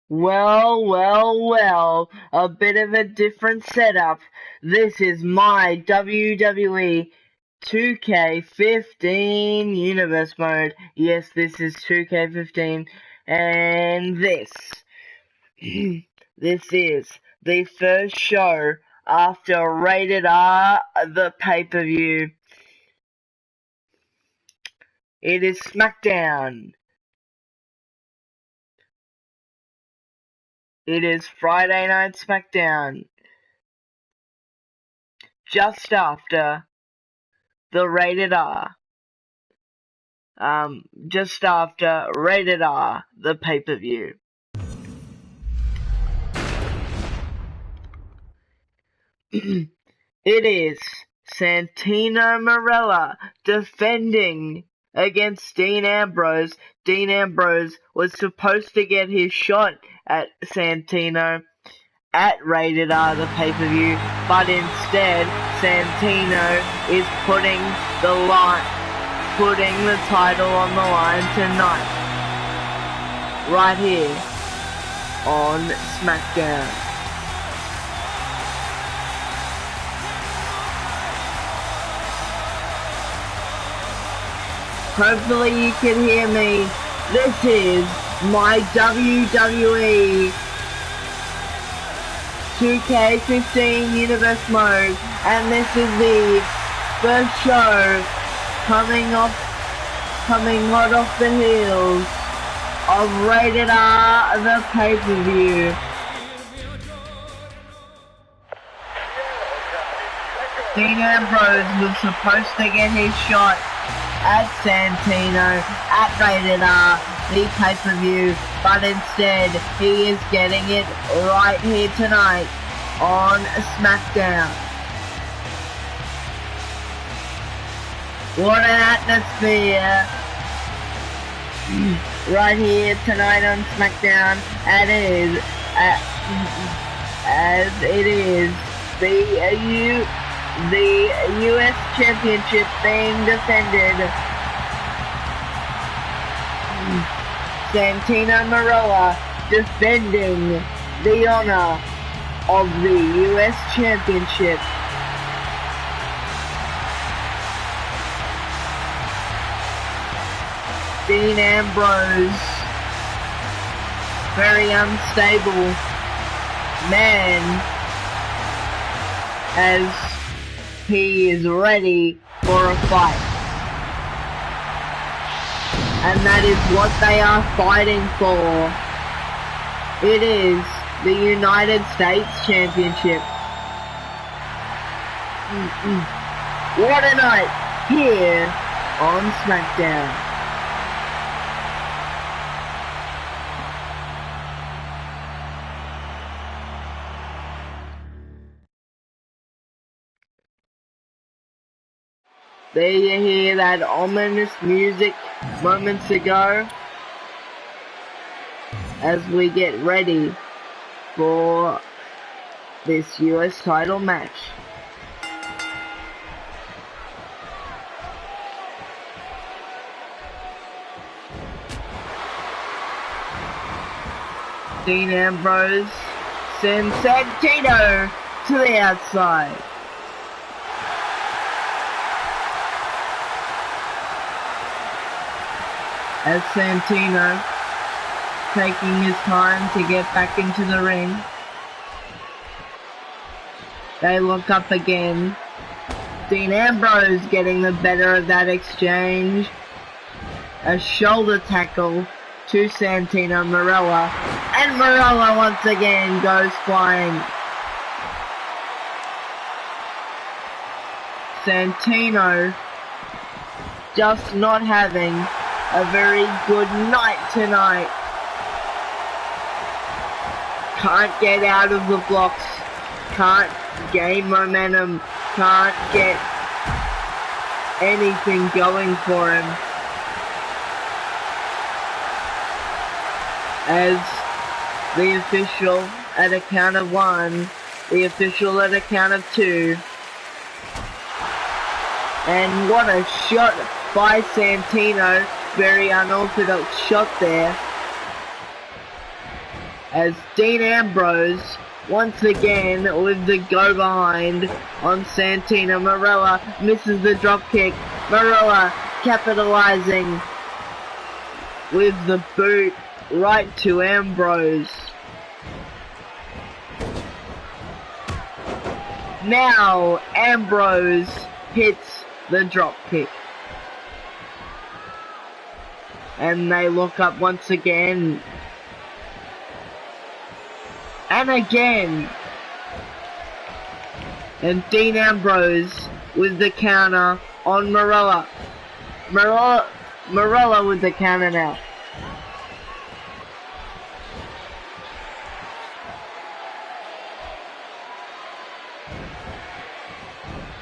Well, a bit of a different setup. This is my WWE 2K15 universe mode. Yes, this is 2K15, and this is the first show after Rated R, the pay-per-view. It is SmackDown. It is Friday Night SmackDown. Just after the Rated R. Just after Rated R, the pay-per-view. It is Santino Marella defending against Dean Ambrose. Dean Ambrose was supposed to get his shot at Santino at Rated R, the pay-per-view, but instead Santino is putting the title on the line tonight, right here on SmackDown. Hopefully you can hear me. This is my WWE 2K15 universe mode, and this is the first show coming hot off the heels of Rated R, the pay-per-view. Dean Ambrose was supposed to get his shot at Santino at Rated R, the pay-per-view, but instead he is getting it right here tonight on SmackDown. What an atmosphere right here tonight on SmackDown, as it is the US Championship being defended. Santino Marella defending the honor of the US Championship. Dean Ambrose, very unstable man, as he is ready for a fight. And that is what they are fighting for. It is the United States Championship. What a night here on SmackDown. There you hear that ominous music moments ago as we get ready for this US title match. Dean Ambrose sends Santino to the outside. As Santino taking his time to get back into the ring. They look up again. Dean Ambrose getting the better of that exchange. A shoulder tackle to Santino Marella. And Marella once again goes flying. Santino just not having a very good night tonight. Can't get out of the blocks. Can't gain momentum. Can't get anything going for him. As the official at a count of 1, the official at a count of 2. And what a shot by Santino. Very unorthodox shot there. as Dean Ambrose once again with the go behind on Santino. Marella misses the drop kick. Marella capitalizing with the boot right to Ambrose. Now Ambrose hits the drop kick. And they look up once again. And again. And Dean Ambrose with the counter on Marella. Marella with the counter now.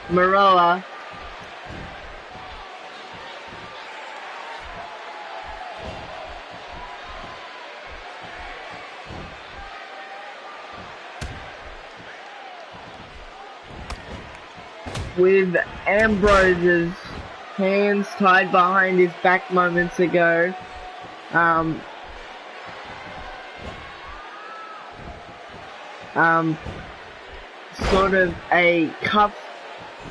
Marella with Ambrose's hands tied behind his back moments ago. Sort of a cuff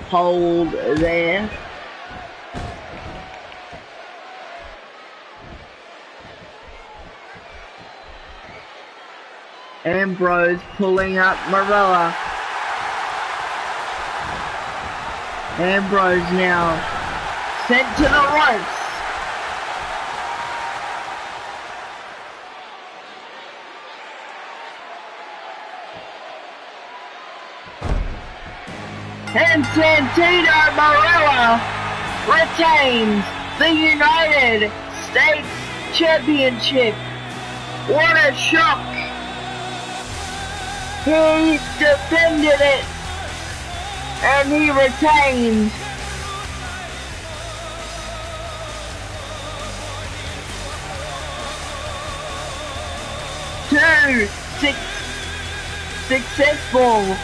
hold there. Ambrose pulling up Marella. Ambrose now sent to the ropes. And Santino Marella retains the United States Championship. What a shock! He defended it, and he retained. Two successful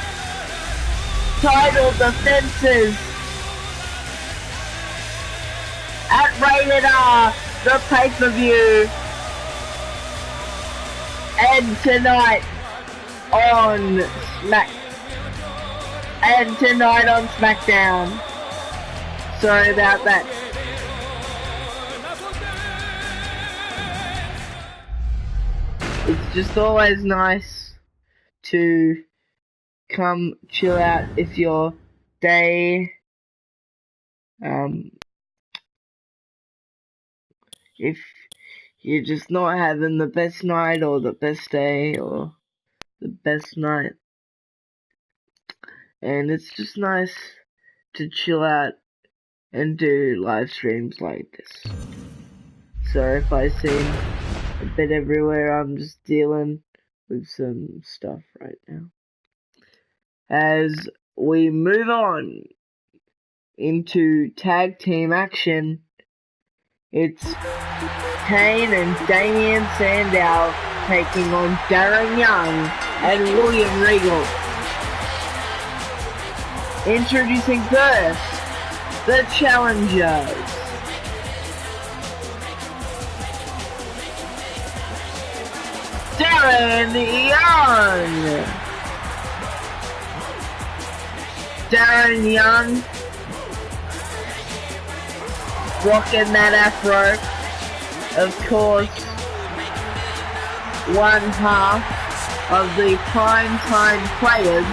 title defenses at Rated R, the pay-per-view, and tonight on SmackDown. Sorry about that. It's just always nice to come chill out if your day, if you're just not having the best night or the best day or the best night, and it's just nice to chill out and do live streams like this. Sorry if I seem a bit everywhere, I'm just dealing with some stuff right now. As we move on into tag team action, it's Kane and Damien Sandow taking on Darren Young and William Regal. Introducing first, the challengers. Darren Young. Darren Young rocking that afro. Of course, one half of the primetime players.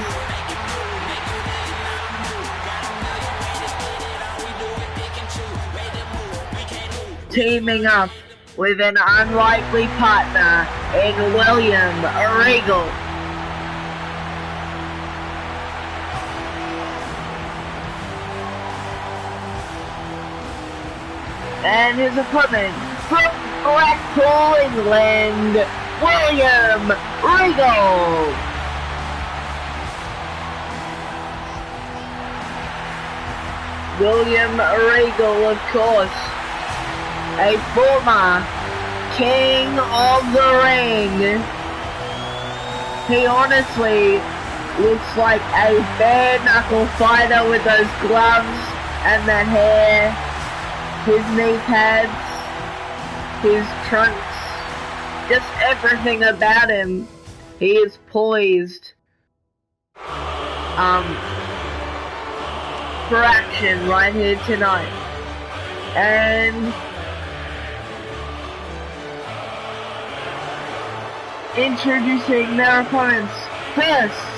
Teaming up with an unlikely partner in William Regal. And his opponent from Blackpool, England, William Regal. William Regal, of course, a former King of the Ring. He honestly looks like a bare knuckle fighter with those gloves and that hair, his knee pads, his trunks, Just everything about him. He is poised. For action right here tonight. And introducing their opponents first.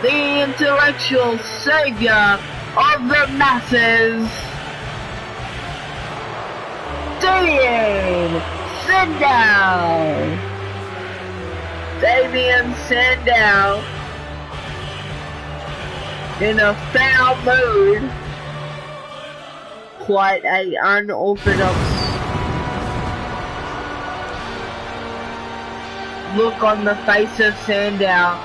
The intellectual savior of the masses, Damian Sandow in a foul mood. Quite a unorthodox look on the face of Sandow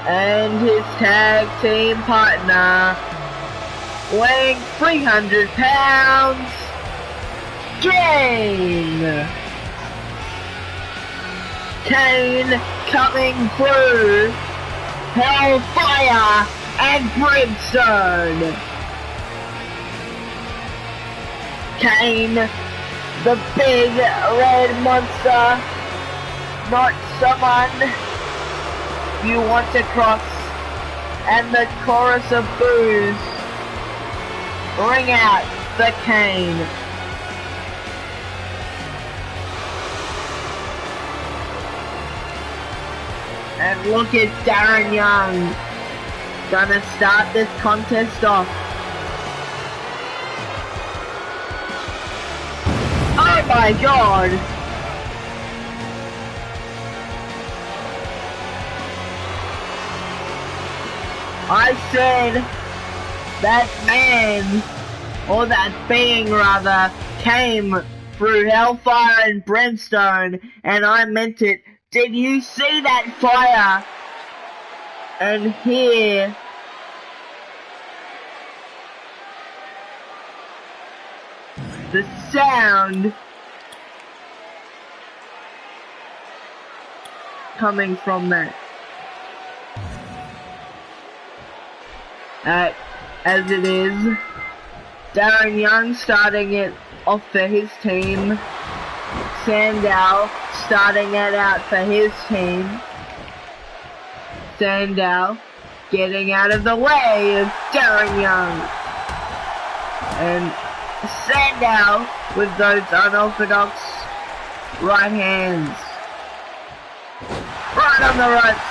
and his tag team partner, weighing 300 pounds, Kane coming through Hellfire and Brimstone. Kane, the big red monster, not someone you want to cross, and the chorus of boos ring out the Kane. And look at Darren Young, gonna start this contest off. Oh my god! I said that man, or that being rather, came through Hellfire and Brimstone, and I meant it. Did you see that fire? And hear the sound coming from that. As it is, Darren Young starting it off for his team. Sandow starting it out for his team. Sandow getting out of the way of Darren Young. And Sandow with those unorthodox right hands. Right on the ropes.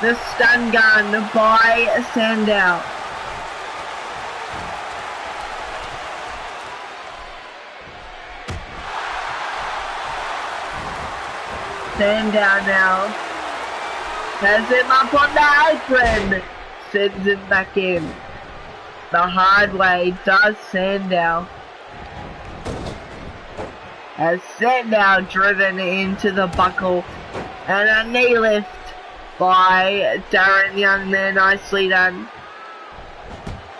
The stun gun by Sandow. Sandow now has him up on the apron, sends him back in. The hard way does Sandow. As Sandow driven into the buckle, and a knee lift by Darren Young there, nicely done.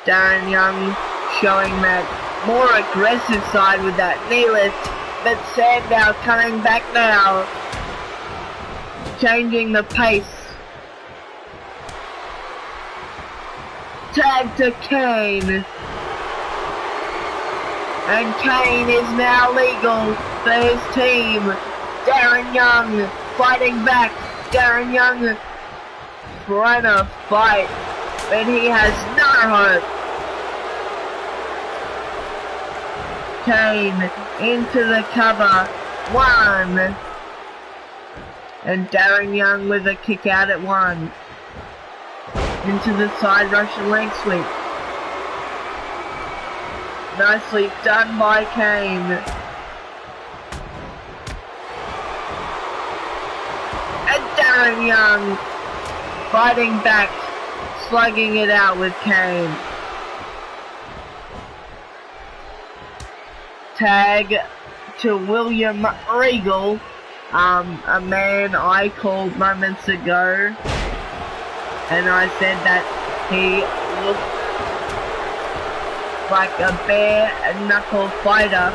Darren Young showing that more aggressive side with that knee lift, but Sandow coming back now, changing the pace. Tag to Kane. And Kane is now legal for his team. Darren Young fighting back. Darren Young trying to fight, but he has no hope. Kane into the cover. One. And Darren Young with a kick out at one. Into the side Russian leg sweep. Nicely done by Kane. And Darren Young fighting back, slugging it out with Kane. Tag to William Regal. A man I called moments ago, and I said that he looked like a bare knuckle fighter.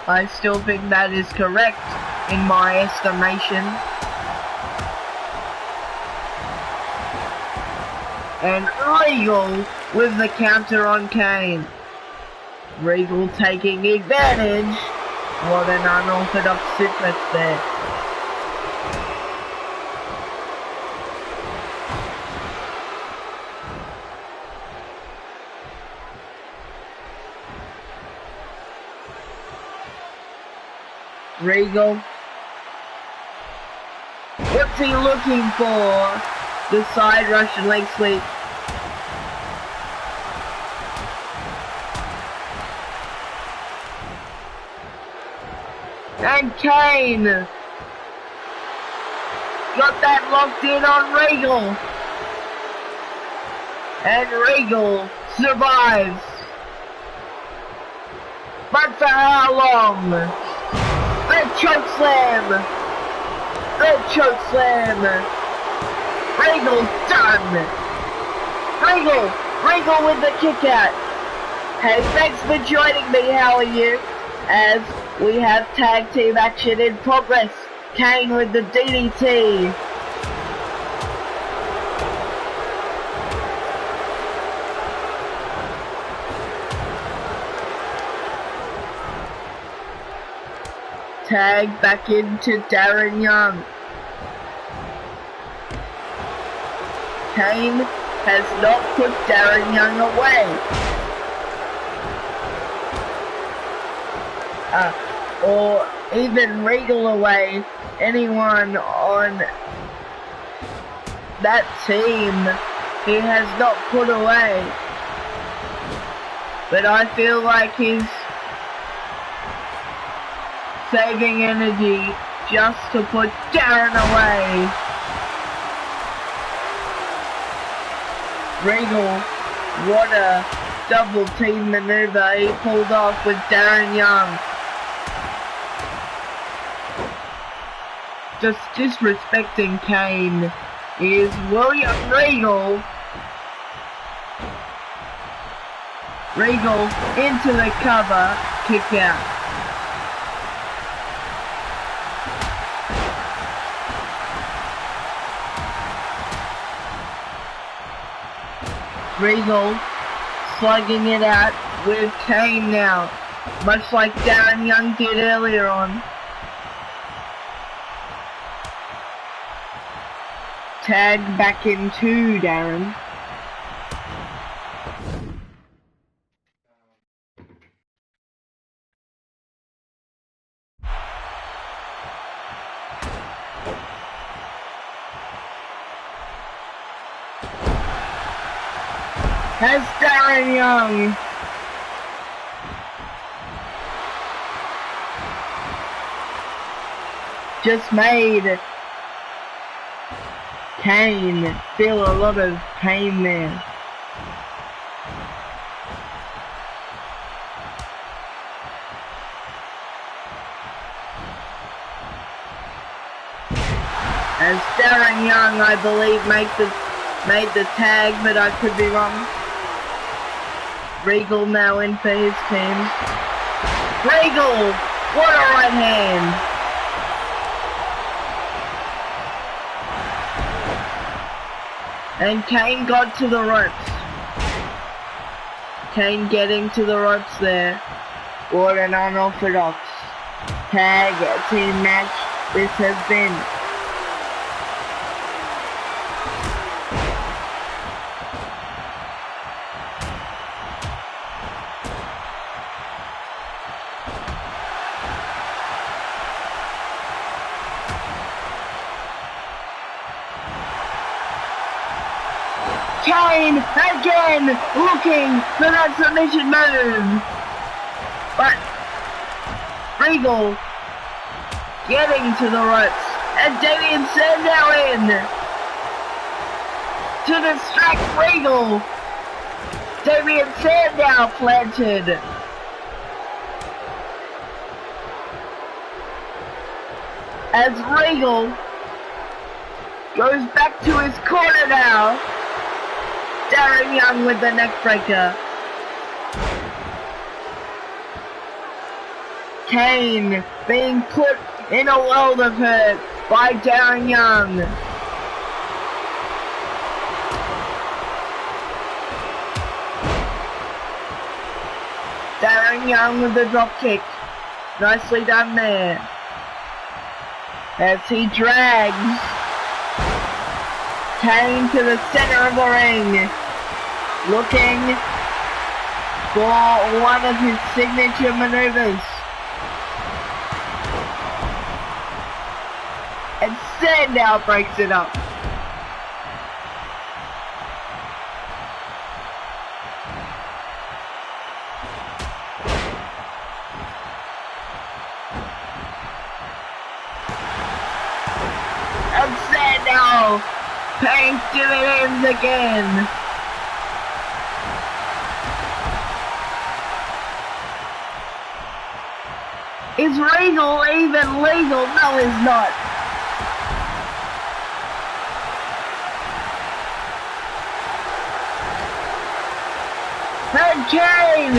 I still think that is correct in my estimation. And Regal with the counter on Kane. Regal taking advantage. What an unorthodox suplex there. Regal. What's he looking for? The side Russian leg sweep. And Kane got that locked in on Regal. And Regal survives. But for how long? The choke slam. The choke slam. Regal's done. Regal with the kick out. Hey, thanks for joining me. How are you? As we have tag team action in progress. Kane with the DDT. Tag back into Darren Young. Kane has not put Darren Young away. Or even Regal away. Anyone on that team he has not put away. But I feel like he's saving energy just to put Darren away. Regal, what a double team maneuver he pulled off with Darren Young. Just disrespecting Kane is William Regal. Regal into the cover, kick out. Regal slugging it out with Kane now, much like Darren Young did earlier on. Tag back into Darren. Has Darren Young. Just made Kane feel a lot of pain there. As Darren Young, I believe, made the tag, but I could be wrong. Regal now in for his team. Regal! What a right hand! And Kane got to the ropes. Kane getting to the ropes there. What an unorthodox tag team match this has been. Kane again looking for that submission move, but Regal getting to the ropes, and Damien Sandow in to distract Regal. Damien Sandow planted. As Regal goes back to his corner now. Darren Young with the neckbreaker. Kane being put in a world of hurt by Darren Young. Darren Young with the drop kick. Nicely done there. As he drags Kane to the center of the ring, looking for one of his signature maneuvers. And Sandow breaks it up. And Sandow paying dividends again. Is Regal even legal? No, he's not. And Kane!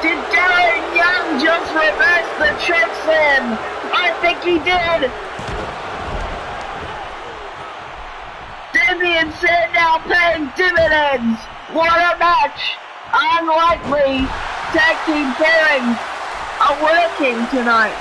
Did Darren Young just reverse the choke slam? I think he did! Damian Sandow paying dividends! What a match! Unlikely tag team pairings are working tonight.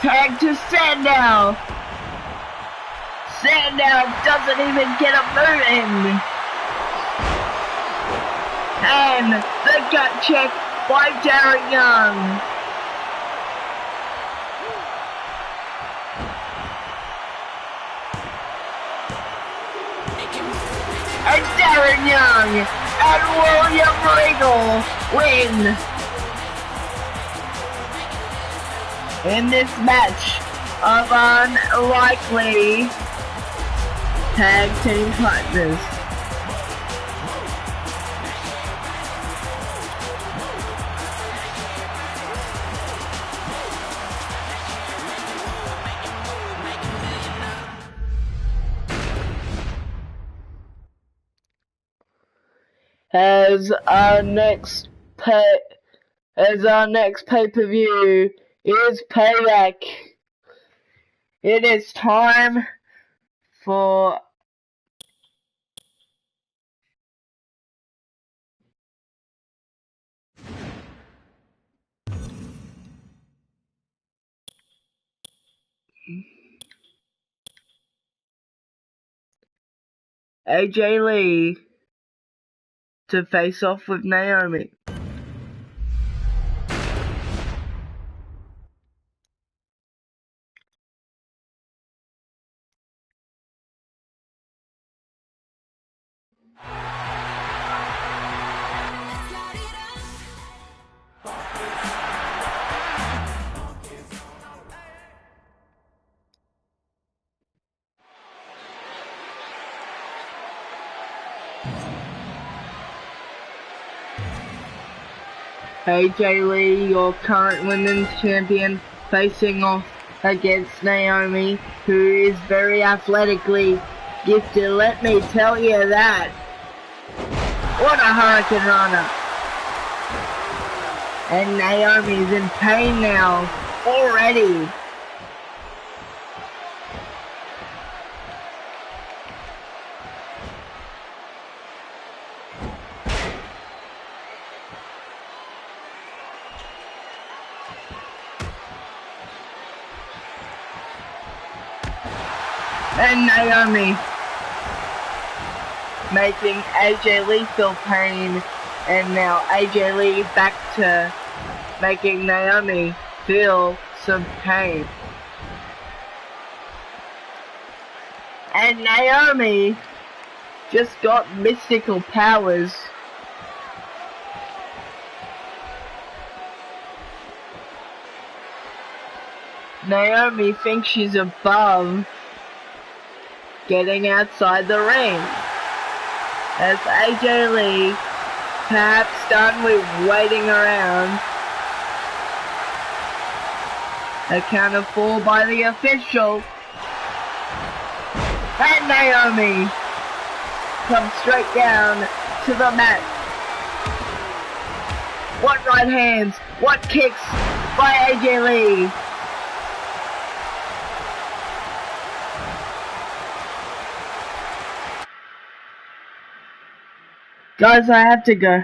Tag to Sandow. Sandow doesn't even get a move in. And the gut check by Darren Young. And Darren Young and William Regal win in this match of unlikely tag team partners. As our next pay-per-view is Payback. It is time for AJ Lee to face off with Naomi. AJ Lee, your current women's champion, facing off against Naomi, who is very athletically gifted, let me tell you that. What a Hurricane Runner. And Naomi's in pain now, already. And Naomi making AJ Lee feel pain, and now AJ Lee back to making Naomi feel some pain. And Naomi just got mystical powers. Naomi thinks she's above getting outside the ring, as AJ Lee, perhaps done with waiting around, A count of 4 by the official. And Naomi comes straight down to the mat. What right hands, what kicks by AJ Lee. Guys, I have to go.